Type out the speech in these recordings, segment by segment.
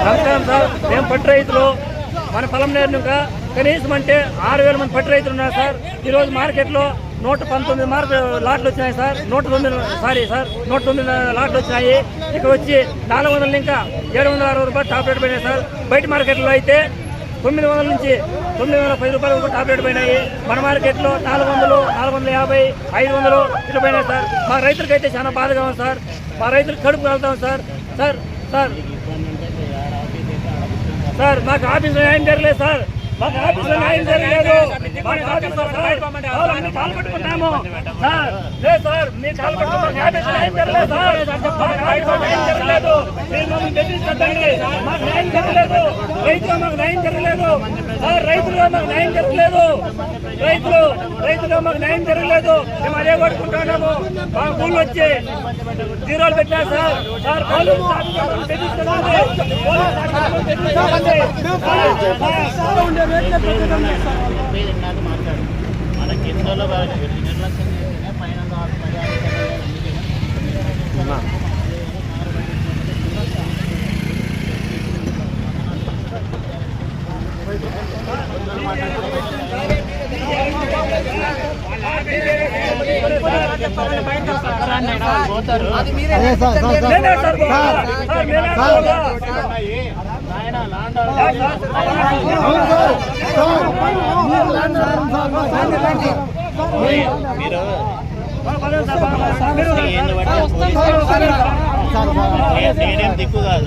నమస్కారం సార్, మేము పట్టు రైతులు. మన పొలం నేరుగా కనీసం అంటే 6,000 మంది పట్టు రైతులు ఉన్నారు సార్. ఈరోజు మార్కెట్లో 119 లాట్లు వచ్చినాయి సార్. 109 లాట్లు వచ్చినాయి. ఇక వచ్చి 400 ఇంకా 760 రూపాయలు టాప్ రేట్ పోయినాయి సార్. బయట మార్కెట్లో అయితే 900 నుంచి 910 రూపాయలు వరకు టాప్ రేట్ పోయినాయి. మన మార్కెట్లో 400, 450, 500 ఇట్లా పోయినాయి సార్. మా రైతులకైతే చాలా బాధగా ఉంది సార్. మా రైతులకు కడుపు వెళ్తాం సార్. సార్ సార్ సార్ మాకు ఆఫీసులో న్యాయం జరగలేదు సార్. మాకు ఆఫీసులో న్యాయం జరగలేదు. మాకు ఆఫీసులో కాలు పట్టుకుంటాము సార్. లేదు సార్, మీరు కాలు పట్టుకుంటాం. ఆఫీసులో న్యాయం జరగలేదు సార్. మాకు ఆఫీసులో న్యాయం జరగలేదు. మీరు మమ్మల్ని బెదిరించండి. మాకు న్యాయం జరగలేదు. రైతులు మాకు న్యాయం జరగలేదు సార్. రైతులుగా మాకు న్యాయం జరగలేదు. రైతులుగా మాకు న్యాయం జరగలేదు. మేము అదే పట్టుకుంటున్నాము. మా ఊళ్ళో వచ్చి జీరోలు పెట్టారు సార్. సార్ మన కిందలో నేనేం దిక్కు కాదు.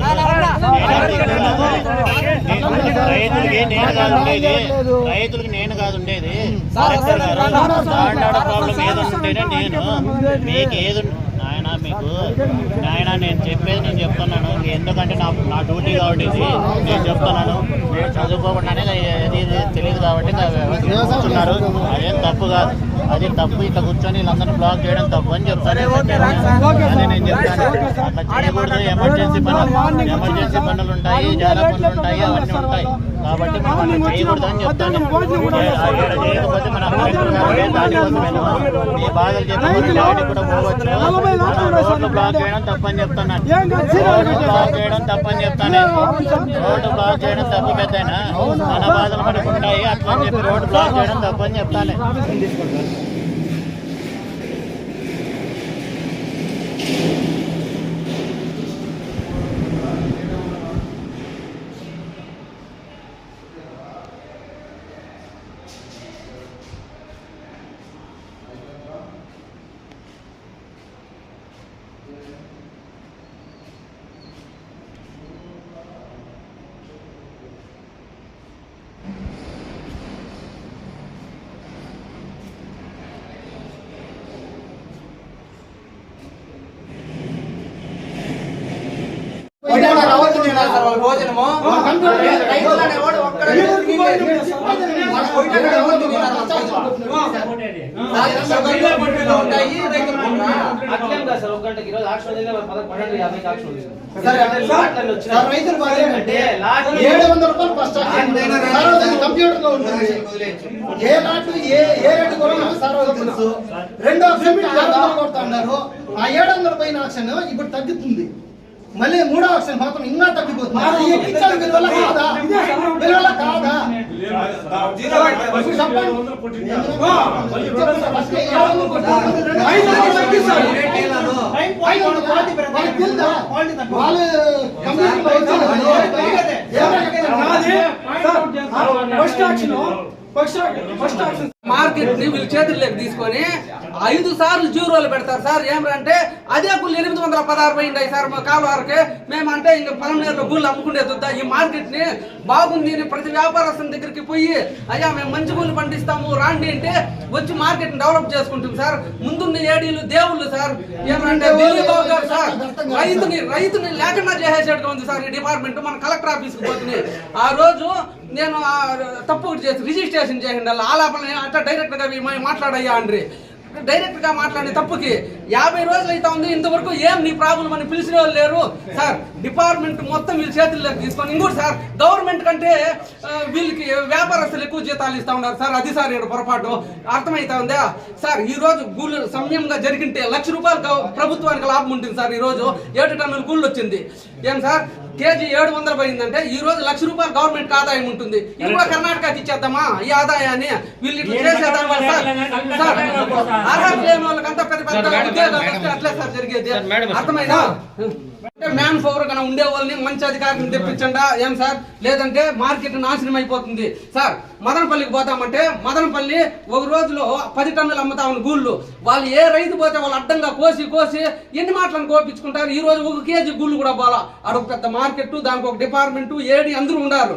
రైతులకి నేను కాదు ఉండేది. ప్రాబ్లం ఏదో ఉంటేనే నేను మీకు ఏది నాయన నేను చెప్పేది నేను చెప్తున్నాను. ఎందుకంటే నా డ్యూటీ కాబట్టి నేను చెప్తున్నాను. చదువుకోకుండానే తెలియదు కాబట్టి కూర్చున్నారు. అదేం తప్పు కాదు. అది తప్పు. ఇట్లా కూర్చొని వీళ్ళందరినీ బ్లాక్ చేయడం తప్పు అని చెప్తాను. అదే నేను చెప్తాను. అట్లా చేయకూడదు. ఎమర్జెన్సీ పనులు ఉంటాయి, జాల పనులు ఉంటాయి, అవన్నీ ఉంటాయి. కాబట్టి మనం అట్లా చేయకూడదు అని చెప్తాను. చేయకపోతే మన దానికోసమేను మీ బాధలు చెప్పి బయటకు కూడా పోవచ్చు. రోడ్లు బ్లాక్ చేయడం తప్పని చెప్తున్నాను. రోడ్డు బ్లాక్ చేయడం తప్పని చెప్తాను. రోడ్డు బ్లాక్ చేయడం తప్పు పెద్దయినా మన బాధలు మనకు ఉంటాయి. అట్లా అని చెప్పి రోడ్డు బ్లాక్ చేయడం తప్పని చెప్తాను. భోజనము కంప్యూటర్ లో ఉంటుంది. ఏ లాట్ ఏ రేటు కూడా తెలుసు. 2 ఆప్షన్ 600 కొడతా ఉన్నారు. ఆ 700 పైన ఆప్షన్ ఇప్పుడు తగ్గుతుంది. మళ్ళీ 3వ ఆప్షన్ మాత్రం ఇంకా తగ్గిపోతుంది. ఫస్ట్ ఆప్షన్ మార్కెట్ ని వీళ్ళు చేతుల్లోకి తీసుకొని 5 సార్లు జీరోలు పెడతారు సార్. ఏమంటే అదే గుళ్ళు 816 పోయింది సార్ మా కాలువారికి. మేమంటే ఇంక పొలంనేరులో గుళ్ళు అమ్ముకునే దుద్దా ఈ మార్కెట్ ని బాగుంది అని ప్రతి వ్యాపారస్తుల దగ్గరికి పోయి అయ్యా మేము మంచి గుళ్ళు పండిస్తాము రాండి అంటే వచ్చి మార్కెట్ ని డెవలప్ చేసుకుంటాం సార్. ముందున్న ఏడీలు దేవుళ్ళు సార్. ఏమంటే ఢిల్లీ బాబు గారు సార్ రైతుని లేకుండా చేసేటట్టుగా ఉంది సార్ ఈ డిపార్ట్మెంట్. మన కలెక్టర్ ఆఫీస్ కి పోతుంది ఆ రోజు నేను తప్పు చేసి రిజిస్ట్రేషన్ చేయండి ఆలాపన అట్లా డైరెక్ట్ గా మాట్లాడయ్యా అండ్రి. డైరెక్ట్ గా మాట్లాడే తప్పుకి 50 రోజులు అయితే ఉంది ఇంతవరకు ఏం నీ ప్రాబ్లం అని పిలిచిన వాళ్ళు లేరు సార్. డిపార్ట్మెంట్ మొత్తం వీళ్ళ చేతుల్లోకి తీసుకొని ఇంకోటి సార్ గవర్నమెంట్ కంటే వీళ్ళకి వ్యాపారస్తులు ఎక్కువ జీతాలు ఇస్తా ఉన్నారు సార్. అది సార్ ఇక్కడ పొరపాటు అర్థమైతా ఉందా సార్. ఈ రోజు గూళ్ళు సమయంగా జరిగింటే ₹1,00,000 ప్రభుత్వానికి లాభం ఉంటుంది సార్. ఈ రోజు 7 టన్నుల గూళ్ళు వచ్చింది ఏం సార్. కేజీ 700 పోయిందంటే ఈ రోజు ₹1,00,000 గవర్నమెంట్ ఆదాయం ఉంటుంది. ఇది కూడా కర్ణాటకకి ఇచ్చేద్దామా ఈ ఆదాయాన్ని? వీళ్ళు ఇట్లా చేసేద్దాం సార్. అర్హత లేని వాళ్ళకంతా పెద్ద పెద్ద ఉద్యోగాలు అట్లే సార్ జరిగేది. అర్థమైనా మ్యాన్ పవర్ కన్నా ఉండే వాళ్ళని మంచి అధికారిని తెప్పించండి ఏం సార్. లేదంటే మార్కెట్ నాశనం అయిపోతుంది సార్. మదనపల్లికి పోతామంటే మదనపల్లి ఒక రోజులో 10 టన్నులు అమ్ముతా ఉన్న గూళ్ళు వాళ్ళు ఏ రైతు పోతే వాళ్ళు అడ్డంగా కోసి ఎన్ని మాటలను కోపించుకుంటారు. ఈ రోజు 1 కేజీ గూళ్ళు కూడా పోలా. అదొక పెద్ద మార్కెట్, దానికి ఒక డిపార్ట్మెంట్, ఏడి అందరూ ఉన్నారు.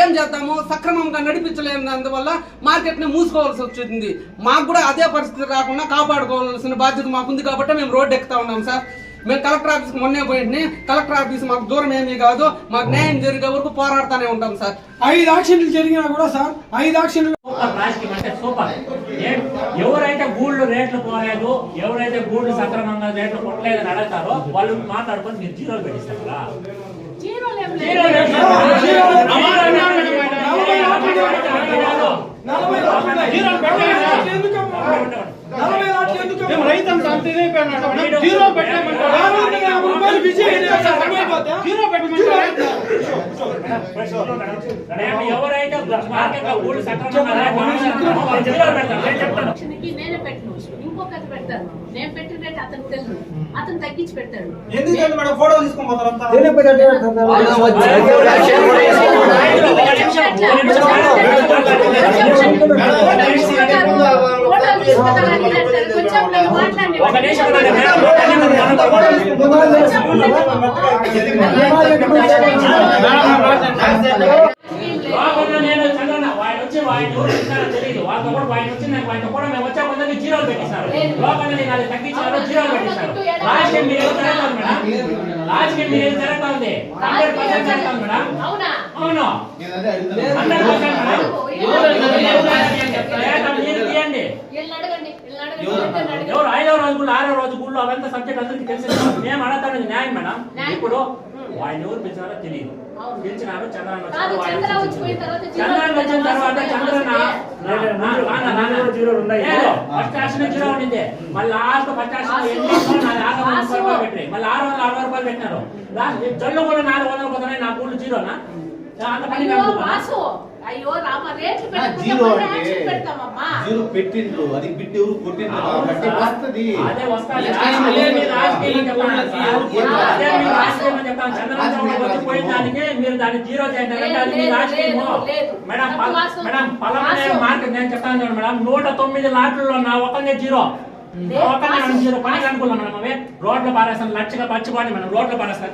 ఏం చేద్దాము సక్రమంగా నడిపించలేనందువల్ల మార్కెట్ ని మూసుకోవాల్సి వచ్చింది. మాకు కూడా అదే పరిస్థితి రాకుండా కాపాడుకోవాల్సిన బాధ్యత మాకుంది కాబట్టి మేము రోడ్డు ఎక్కుతా ఉన్నాం సార్. మేము కలెక్టర్ ఆఫీస్కి మొన్నే పోయింది. కలెక్టర్ ఆఫీస్ మాకు దూరం ఏమీ కాదు. మాకు న్యాయం జరిగే వరకు పోరాడుతూనే ఉంటాం సార్. 5 యాక్షన్లు జరిగినా కూడా సార్ 5 యాక్షన్లు సూపర్. ఎవరైతే గూళ్ళు రేట్లు పోలేదు, ఎవరైతే గూళ్ళు సక్రమంగా రేట్లు కొట్టలేదని అడుగుతారో వాళ్ళు మాట్లాడుకొని మీరు జీరోలు పెట్టిస్తారు కదా. ఎవరైతే గూళ్ళు నేనే పెట్టను ఇంకొకటి పెడతాను. నేను పెట్టిన రేట్ అతనికి తెలుసు, అతను తగ్గించి పెడతాడు. నేను చంద్రన్న వాడు వచ్చి వాడిని ఎవరు ఇస్తారో తెలియదు. వాళ్ళతో కూడా వాడిని వచ్చి నాకు వాడితో కూడా మేము వచ్చే కొందరికి జీరోలు పెట్టిస్తారు. లోపల నేను అది తగ్గించారు జీరోలు పెట్టిస్తారు. లాస్ట్ టైం మీరు ఏం జరుగుతుంది మేడం? లాస్ట్ టైం మీరు ఏం జరుగుతుంది? 100% జరుగుతుంది మేడం. అవును 100% మేడం. తీయండి. ఎవరు 5వ రోజు గుళ్ళు 6వ రోజు గుళ్ళు అవంతా సబ్జెక్ట్ అందరికి తెలిసింది. మేము అడగతాను న్యాయం మేడం. ఇప్పుడు వాడిని ఎవరు పిలిచారో తెలియదు. పిలిచినారు చంద్రన్న వచ్చిన తర్వాత ఫస్ట్ యాక్షన్ జీరో ఉండింది. మళ్ళీ లాస్ట్ ఫస్ట్ యాక్షన్ పెట్టి మళ్ళీ 660 రూపాయలు పెట్టినారు. జల్లు కూడా 400 పోతున్నాయి. నా గూళ్ళు జీరోనా? అంత పని అయ్యో రామ రేట్లు జీరో పెట్టిండ్రు అది బిడ్డ ఎవరు కొట్టిండ్రు కాబట్టి వస్తది. అదే వస్తాది. అదే మీ రాజకీయం చెప్తాను. చంద్రబాబు వచ్చి పోయిన దానికి మీరు దాన్ని జీరో చేయండి. అది మీ రాజకీయం మేడం. మేడం పలమనేరు మార్కెట్ నేను చెప్తాను చూడండి మేడం. 109 లాట్లలో నా ఒకనే జీరో. జీరో పనికి అనుకున్నాం మేడం. అవి రోడ్లు పారేస్తాను లక్షగా పచ్చిపోయి మేడం. రోడ్లు పారేస్తాను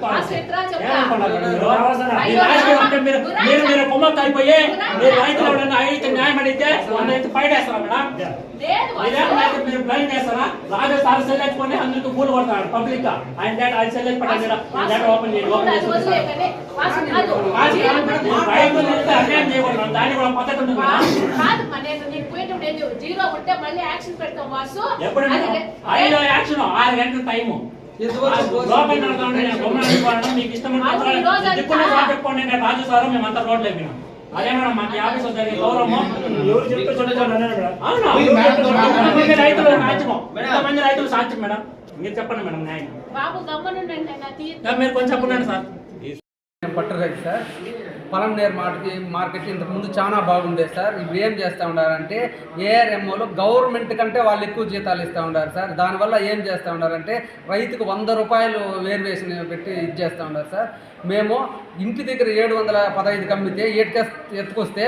మీరు కొమ్మకి అయిపోయి మీరు రైతులు ఎవరైనా అయితే న్యాయం అడిగితే 100 అయితే ఫైట్ వేస్తారా మేడం? మీరు బ్లైండ్ చేస్తారా? రాజు సార్ సెల్లెచ్చుకొని అందరికి పూలు కొడతాడు పబ్లిక్ గా. ఆయన ఆయన సెల్లెచ్ పట్టాలి ఓపెన్ చేయండి. రైతులు అన్యాయం చేయకూడదు. దాన్ని కూడా పద్ధతి ఉంటుంది ఎప్పుడు 5 యాక్షన్ 6 గంటల టైము. మీకు ఇష్టం చెప్పుకోండి. నేను రాజు సార్ మేమంతా రోడ్లు అయిపోయినాం. అదే మేడం మాకు ఆఫీస్ జరిగే గౌరవము రైతులు సాధ్యము. ఎంతమంది రైతులు సాధ్యం మేడం? మీరు చెప్పండి మేడం న్యాయం. మీరు కొంచెం చెప్పండి సార్. పట్టరండి సార్. పొలంనేరు మార్కెట్ ఇంతకు ముందు చాలా బాగుండేది సార్. ఇప్పుడు ఏం చేస్తూ ఉన్నారంటే ఏఆర్ఎంఓలో గవర్నమెంట్ కంటే వాళ్ళు ఎక్కువ జీతాలు ఇస్తూ ఉన్నారు సార్. దానివల్ల ఏం చేస్తూ ఉన్నారంటే రైతుకు 100 రూపాయలు వేరియేషన్ పెట్టి ఇది చేస్తూ ఉన్నారు సార్. మేము ఇంటి దగ్గర 715 అమ్మితే ఎత్తుకొస్తే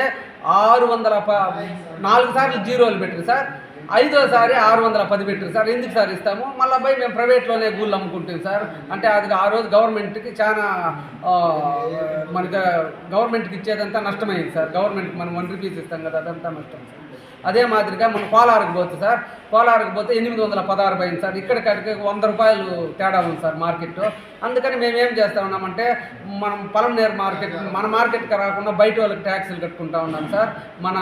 4 సార్లు జీరోలు పెట్టారు సార్. 5వసారి 610 పెట్టారు సార్. ఎందుకు సార్ ఇస్తాము? మళ్ళీ పోయి మేము ప్రైవేట్లోనే గూళ్ళు అమ్ముకుంటాం సార్. అంటే అది ఆ రోజు గవర్నమెంట్కి చాలా మనకి గవర్నమెంట్కి ఇచ్చేదంతా నష్టమైంది సార్. గవర్నమెంట్కి మనం 1 రూపీస్ ఇస్తాం కదా, అదంతా నష్టం సార్. అదే మాదిరిగా మనం కోలారుకు పోతే సార్, కోలారుకు పోతే 816 పోయింది సార్. ఇక్కడికి 100 రూపాయలు తేడా ఉంది సార్ మార్కెట్. అందుకని మేము ఏం చేస్తూ ఉన్నామంటే మనం పలమనేరు మార్కెట్, మన మార్కెట్కి రాకుండా బయట వాళ్ళకి ట్యాక్సులు కట్టుకుంటా ఉన్నాం సార్. మన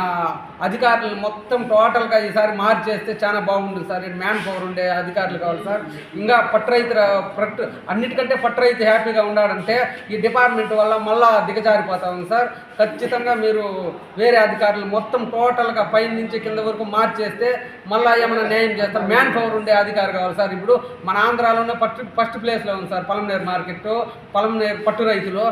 అధికారులు మొత్తం టోటల్గా ఈసారి మార్చేస్తే చాలా బాగుంటుంది సార్. మ్యాన్ పవర్ ఉండే అధికారులు కావాలి సార్. ఇంకా అన్నిటికంటే పట్టు రైతు హ్యాపీగా ఉండాలంటే ఈ డిపార్ట్మెంట్ వల్ల మళ్ళా దిగజారిపోతా ఉంది సార్. ఖచ్చితంగా మీరు వేరే అధికారులు మొత్తం టోటల్గా పైన నుంచి కింద వరకు మార్చేస్తే మళ్ళీ ఏమైనా న్యాయం చేస్తారు. మ్యాన్ పవర్ ఉండే అధికారి కావాలి సార్. ఇప్పుడు మన ఆంధ్రాలోనే ఫస్ట్ ప్లేస్లో ఉంది సార్ పలమనేరు మార్కెట్, పలమనేరు పట్టు రైతులు.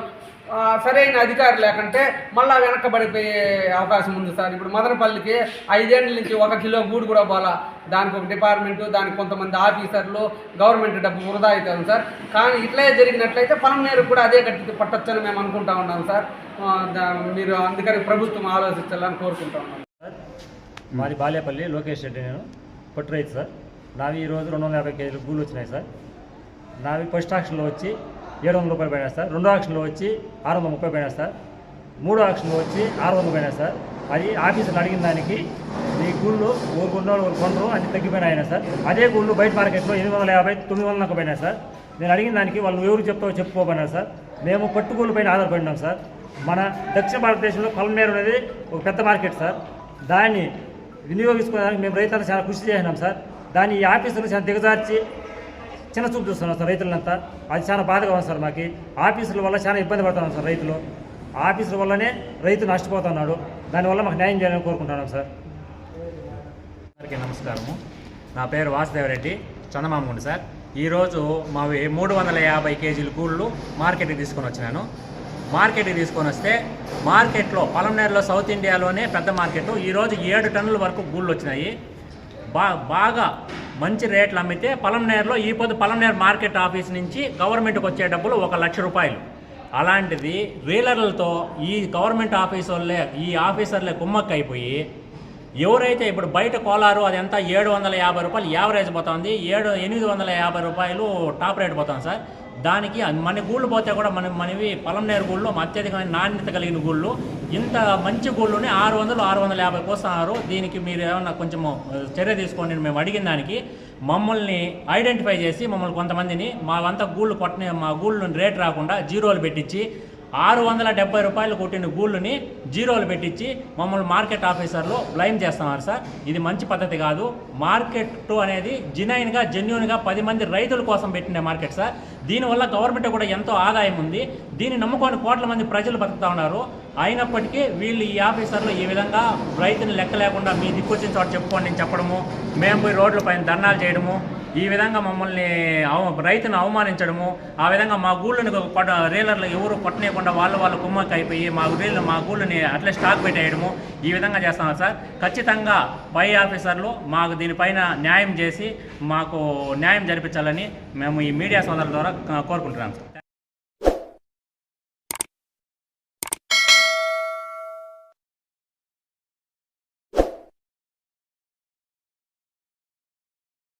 సరైన అధికారి లేకుంటే మళ్ళీ వెనక్కబడిపోయే అవకాశం ఉంది సార్. ఇప్పుడు మదనపల్లికి 5 ఏళ్ళ నుంచి 1 కిలో గూడు కూడా పోలా. దానికి ఒక డిపార్ట్మెంటు, దానికి కొంతమంది ఆఫీసర్లు, గవర్నమెంట్ డబ్బు వృధా అవుతాం సార్. కానీ ఇట్లే జరిగినట్లయితే పలమనేరు కూడా అదే గట్టి పట్టొచ్చని మేము అనుకుంటా ఉన్నాం సార్. మీరు అందుకని ప్రభుత్వం ఆలోచించాలని కోరుకుంటా ఉన్నాం. మాది బాలేపల్లి లోకేష్ రెడ్డి, నేను పట్టు రైతు సార్. నావి ఈరోజు 250 కేజీలు గూళ్ళు వచ్చినాయి సార్. నావి ఫస్ట్ ఆక్షన్లో వచ్చి 700 రూపాయలు పోయినా సార్. 2వ ఆక్షన్లో వచ్చి 630 పోయినా సార్. 3వ ఆక్షన్లో వచ్చి 600 పోయినా సార్. అది ఆఫీసులు అడిగిన దానికి ఈ గూళ్ళు కొన్నోళ్ళు కొనరు అని తగ్గిపోయినాయి సార్. అదే గూళ్ళు బయట మార్కెట్లో 850, 900 పోయినాయి సార్. నేను అడిగిన దానికి వాళ్ళు ఎవరు చెప్తావో చెప్పుకోపోయినారు సార్. మేము పట్టుగూళ్ళ పైన ఆధారపడినాం సార్. మన దక్షిణ భారతదేశంలో పలమనేరు అనేది ఒక పెద్ద మార్కెట్ సార్. దాన్ని వినియోగించుకోవడానికి మేము రైతులు చాలా కృషి చేసినాం సార్. దాన్ని ఈ ఆఫీసులు చాలా దిగజార్చి చిన్న చూపు చూస్తున్నాం సార్ రైతులంతా. అది చాలా బాధగా ఉంది సార్. మాకు ఆఫీసుల వల్ల చాలా ఇబ్బంది పడుతున్నాం సార్ రైతులు. ఆఫీసుల వల్లనే రైతు నష్టపోతున్నాడు. దానివల్ల మాకు న్యాయం చేయాలని కోరుకుంటున్నాం సార్. అందరికీ నమస్కారము. నా పేరు వాసుదేవరెడ్డి, చందమామగుండి సార్. ఈరోజు మావి 350 కేజీల గూళ్ళు మార్కెట్కి తీసుకొని వచ్చినాను. మార్కెట్కి తీసుకొని వస్తే మార్కెట్లో పలమనేరులో సౌత్ ఇండియాలోనే పెద్ద మార్కెట్. ఈరోజు 7 టన్నుల వరకు గూళ్ళు వచ్చినాయి. బాగా మంచి రేట్లు అమ్మితే పలమనేరులో ఈ పొద్దు పలమనేరు మార్కెట్ ఆఫీస్ నుంచి గవర్నమెంట్కి వచ్చే డబ్బులు 1 లక్ష రూపాయలు. అలాంటిది రీలర్లతో ఈ గవర్నమెంట్ ఈ ఆఫీసర్లే కుమ్మక్క అయిపోయి ఎవరైతే ఇప్పుడు బయట కోలారు అది ఎంత 750 రూపాయలు యావరేజ్ పోతుంది, 850 రూపాయలు టాప్ రేట్ పోతుంది సార్. దానికి మన గూళ్ళు పోతే కూడా మనవి పలమనేరు గూళ్ళు అత్యధికమైన నాణ్యత కలిగిన గూళ్ళు. ఇంత మంచి గూళ్ళుని 600, 650 కోస్తున్నారు. దీనికి మీరు ఏమన్నా కొంచెము చర్య తీసుకోండి. మేము అడిగిన దానికి మమ్మల్ని ఐడెంటిఫై చేసి కొంతమందిని మా గూళ్ళని రేట్ రాకుండా జీరోలు పెట్టించి 670 రూపాయలు కొట్టిన గూళ్ళని జీరోలు పెట్టించి మమ్మల్ని మార్కెట్ ఆఫీసర్లు బ్లైమ్ చేస్తున్నారు సార్. ఇది మంచి పద్ధతి కాదు. మార్కెట్ అనేది జెన్యూన్గా 10 మంది రైతుల కోసం పెట్టిన మార్కెట్ సార్. దీనివల్ల గవర్నమెంట్ కూడా ఎంతో ఆదాయం ఉంది. దీన్ని నమ్ముకొని కోట్ల మంది ప్రజలు బతుకుతూ ఉన్నారు. అయినప్పటికీ వీళ్ళు ఈ ఆఫీసర్లు ఈ విధంగా రైతుని లెక్క లేకుండా మీ దిక్కొచ్చిన చోట చెప్పుకోండి అని చెప్పడము, మేము పోయి రోడ్లపైన ధర్నాలు చేయడము, ఈ విధంగా మమ్మల్ని రైతును అవమానించడము, ఆ విధంగా మా గూళ్ళని రీలర్లు ఎవరు కొట్టనేయకుండా వాళ్ళు కుమ్మక్క అయిపోయి మా గూళ్ళని అట్లే స్టాక్ పెట్టేయడము, ఈ విధంగా చేస్తున్నారు సార్. ఖచ్చితంగా పై ఆఫీసర్లు మాకు దీనిపైన న్యాయం చేసి మాకు న్యాయం జరిపించాలని మేము ఈ మీడియా సోదరుల ద్వారా కోరుకుంటున్నాం సార్.